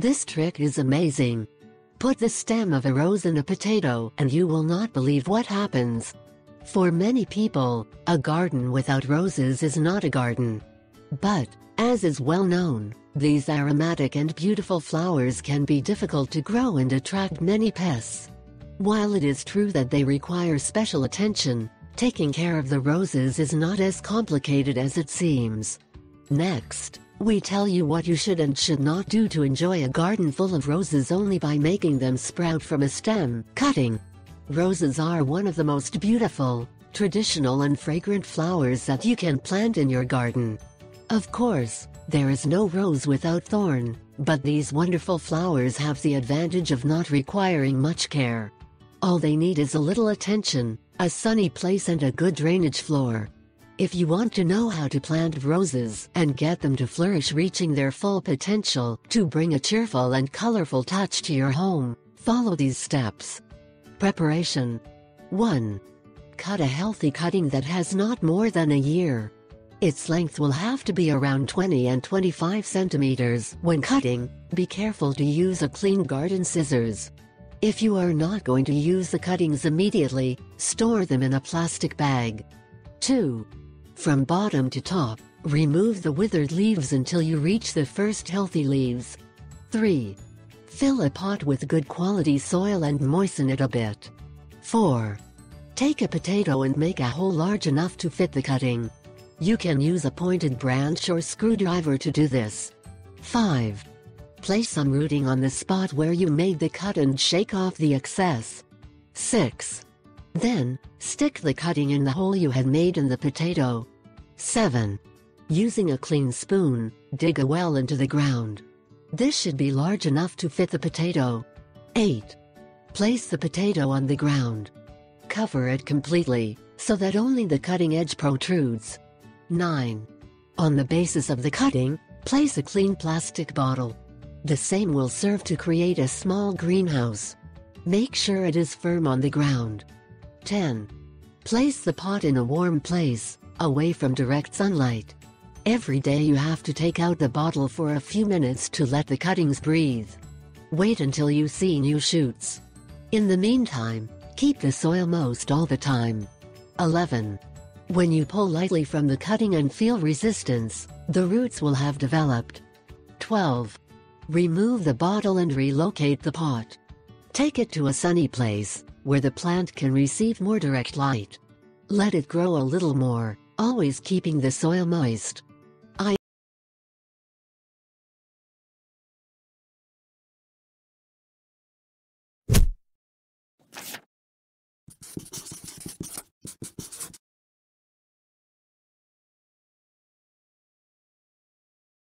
This trick is amazing. Put the stem of a rose in a potato and you will not believe what happens. For many people, a garden without roses is not a garden. But, as is well known, these aromatic and beautiful flowers can be difficult to grow and attract many pests. While it is true that they require special attention, taking care of the roses is not as complicated as it seems. Next, we tell you what you should and should not do to enjoy a garden full of roses only by making them sprout from a stem. Cutting. Roses are one of the most beautiful, traditional and fragrant flowers that you can plant in your garden. Of course, there is no rose without thorn, but these wonderful flowers have the advantage of not requiring much care. All they need is a little attention, a sunny place and a good drainage floor. If you want to know how to plant roses and get them to flourish reaching their full potential, to bring a cheerful and colorful touch to your home, follow these steps. Preparation. 1. Cut a healthy cutting that has not more than a year. Its length will have to be around 20 and 25 centimeters. When cutting, be careful to use a clean garden scissors. If you are not going to use the cuttings immediately, store them in a plastic bag. 2. From bottom to top, remove the withered leaves until you reach the first healthy leaves. 3. Fill a pot with good quality soil and moisten it a bit. 4. Take a potato and make a hole large enough to fit the cutting. You can use a pointed branch or screwdriver to do this. 5. Place some rooting on the spot where you made the cut and shake off the excess. 6. Then, stick the cutting in the hole you had made in the potato. 7. Using a clean spoon, dig a well into the ground. This should be large enough to fit the potato. 8. Place the potato on the ground. Cover it completely, so that only the cutting edge protrudes. 9. On the basis of the cutting, place a clean plastic bottle. The same will serve to create a small greenhouse. Make sure it is firm on the ground. 10. Place the pot in a warm place, away from direct sunlight. Every day you have to take out the bottle for a few minutes to let the cuttings breathe. Wait until you see new shoots. In the meantime, keep the soil moist all the time. 11. When you pull lightly from the cutting and feel resistance, the roots will have developed. 12. Remove the bottle and relocate the pot. Take it to a sunny place, where the plant can receive more direct light. Let it grow a little more, always keeping the soil moist.